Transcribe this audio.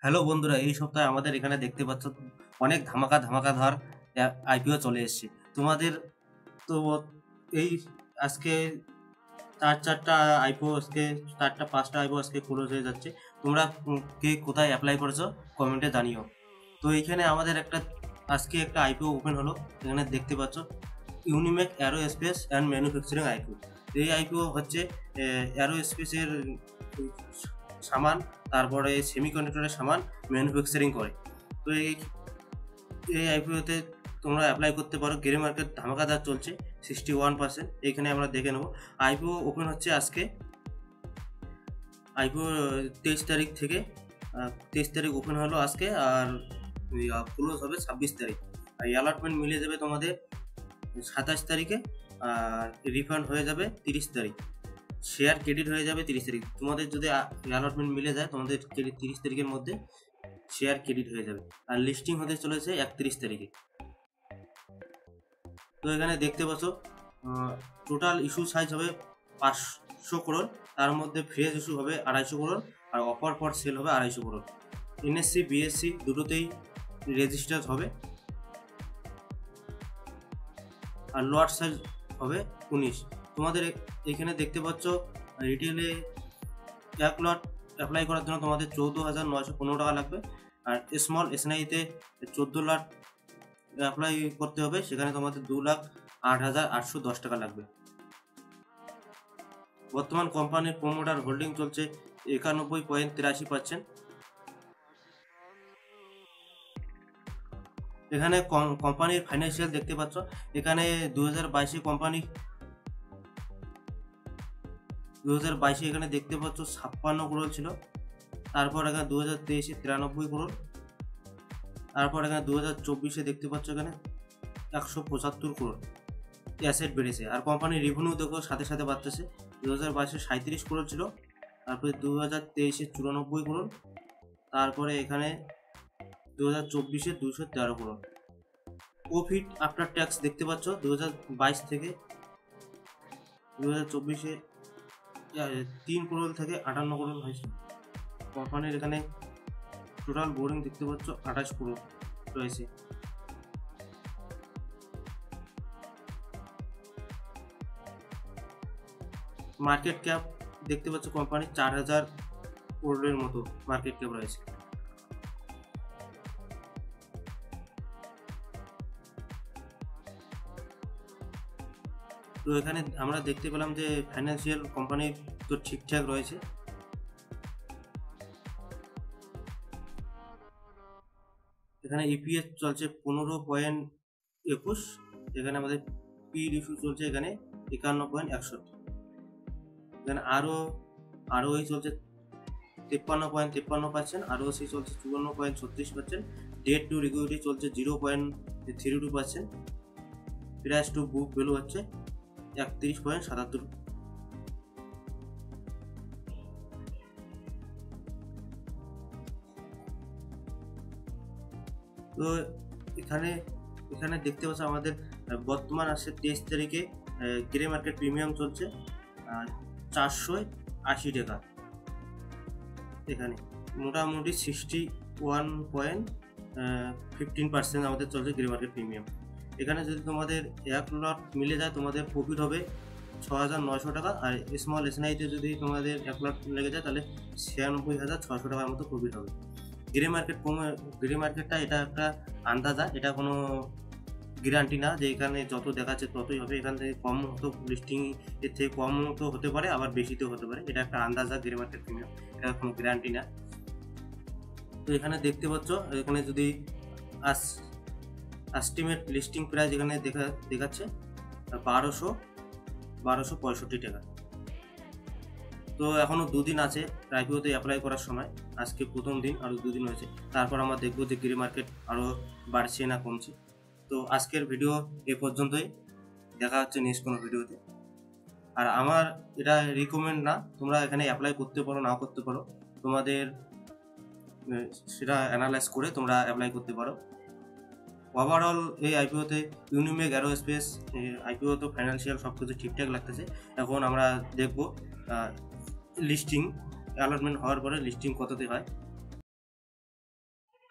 Hello বন্ধুরা, এই সপ্তাহে আমাদের এখানে দেখতে পাচ্ছ অনেক ধামাকাধার আইপিও চলে এসেছে তোমাদের। তো এই আজকে চারটা আইপিও আজকে 4-5টা আইপিও আজকে ক্লোজ হয়ে যাচ্ছে। তোমরা কে কোথায় অ্যাপ্লাই করেছো কমেন্টে জানিও। তো এইখানে আমাদের আজকে একটা আইপিও ওপেন হলো। এখানে দেখতে পাচ্ছ ইউনিমেক অ্যারোস্পেস অ্যান্ড ম্যানুফ্যাকচারিং আইপিও। এই আইপিও হচ্ছে অ্যারোস্পেসের সামান, তারপরে সেমিকন্ডাক্টরের সামান ম্যানুফ্যাকচারিং করে। তো এই আইপিওতে তোমরা অ্যাপ্লাই করতে পারো। গ্রে মার্কেট ধামাকাদার চলছে 61%। এইখানে আমরা দেখে নেব। আইপিও ওপেন হচ্ছে আজকে, আইপিও 23 তারিখ থেকে 23 তারিখ ওপেন হলো আজকে, আর ক্লোজ হবে 26 তারিখ। আর অ্যালটমেন্ট মিলে যাবে তোমাদের 27 তারিখে, আর রিফান্ড হয়ে যাবে 30 তারিখ। শেয়ার ক্রেডিট হয়ে যাবে 30 তারিখ। তোমাদের যদি অ্যালটমেন্ট মিলে যায় তোমাদের 30 তারিখের মধ্যে শেয়ার ক্রেডিট হয়ে যাবে। আর লিস্টিং হতে চলেছে 31 তারিখে। তো এখানে দেখতে পাচ্ছ টোটাল ইস্যু সাইজ হবে 500 করোড়, তার মধ্যে ফ্রেশ ইস্যু হবে 250 করোড়, আর অফার ফর সেল হবে 250 করোড়। এনএসসি বিএসসি দুটোতেই রেজিস্টার হবে। আর লট সাইজ হবে 19। তোমাদের এখানে দেখতে পাচ্ছ রিটেলে 1 লট অ্যাপ্লাই করার জন্য তোমাদের 14,915 টাকা লাগবে। আর স্মল এসএনআইতে 14 লট অ্যাপ্লাই করতে হবে, সেখানে তোমাদের 2,08,810 টাকা লাগবে। বর্তমান কোম্পানির প্রোমোটার হোল্ডিং চলছে 91.83%। এখানে কোম্পানির ফাইন্যান্সিয়াল দেখতে পাচ্ছ। এখানে 2022 কোম্পানি 2022 এখানে দেখতে পাচ্ছ 56 করোড় ছিল। তারপর এখানে 2023 93 করোড়। তারপর এখানে 2024 দেখতে পাচ্ছ এখানে 175 করোড় অ্যাসেট বেড়েছে। আর কোম্পানির রেভিনিউ দেখো সাথে সাথে বাড়তেছে। 2022 37 করোড় ছিল, তারপরে 2023 94 করোড়, তারপরে এখানে 2024 213 করোড়। প্রফিট আফটার ট্যাক্স দেখতে পাচ্ছ 2022 থেকে 2024 3 করোড় থেকে 58 করোড় হয়েছে। কোম্পানির এখানে টোটাল বোর্ডিং দেখতে পাচ্ছ 28 করোড় রয়েছে। মার্কেট ক্যাপ দেখতে পাচ্ছ কোম্পানির 4,000 করোড়ের মতো মার্কেট ক্যাপ রয়েছে। তো এখানে আমরা দেখতে পেলাম যে ফাইন্যান্সিয়াল কোম্পানি তো ঠিকঠাক রয়েছে। এখানে ইপিএস চলছে 15.21। এখানে আমাদের পি রিভিউ চলছে এখানে 51.61। এখানে আরওই চলছে 53.53%, আরওসি চলছে 54.36%, ডেট টু ইকুইটি চলছে 0.32%, প্রাইস টু বুক ভ্যালু হচ্ছে 31.77। তো এখানে দেখতে পাচ্ছ আমাদের বর্তমান আছে 23 তারিখে গ্রে মার্কেট প্রিমিয়াম চলছে 480 টাকা। এখানে মোটামুটি 61.15% আমাদের চলছে গ্রে মার্কেট প্রিমিয়াম। এখানে যদি তোমাদের 1 লট মিলে যায় তোমাদের প্রফিট হবে 6,900 টাকা। আর স্মল এসএনআইতে যদি তোমাদের 1 লট লেগে যায় তাহলে 96,600 টাকার মতো প্রফিট হবে। গ্রে মার্কেটটা এটা একটা আন্দাজা, এটা কোনো গ্যারান্টি না যে এখানে যত দেখাচ্ছে ততই হবে। এখান থেকে কম হতো, লিস্টিং এর থেকে কম তো হতে পারে, আবার বেশিতেও হতে পারে। এটা একটা আন্দাজা গ্রে মার্কেট প্রিমিয়াম, এটা কোনো গ্যারান্টি না। তো এখানে দেখতে পাচ্ছ এখানে যদি এস্টিমেট লিস্টিং প্রাইস এখানে দেখাচ্ছে 1265 টাকা। তো এখনও 2 দিন আছে আইপিওতে অ্যাপ্লাই করার সময়। আজকে প্রথম দিন, আরও 2 দিন হয়েছে। তারপর আমরা দেখবো যে গ্রে মার্কেট আরও বাড়ছে না কমছে। তো আজকের ভিডিও এ পর্যন্তই, দেখা হচ্ছে নেক্সট কোনো ভিডিওতে। আর আমার এটা রিকমেন্ড না, তোমরা এখানে অ্যাপ্লাই করতে পারো নাও করতে পারো, তোমাদের সেটা অ্যানালাইজ করে তোমরা অ্যাপ্লাই করতে পারো। ওভারঅল এই আইপিওতে ইউনিমেক অ্যারোস্পেস আইপিও তো ফাইন্যান্সিয়াল সব কিছু ঠিকঠাক লাগতেছে। এখন আমরা দেখবো লিস্টিং অ্যালটমেন্ট হওয়ার পরে লিস্টিং কততে হয়।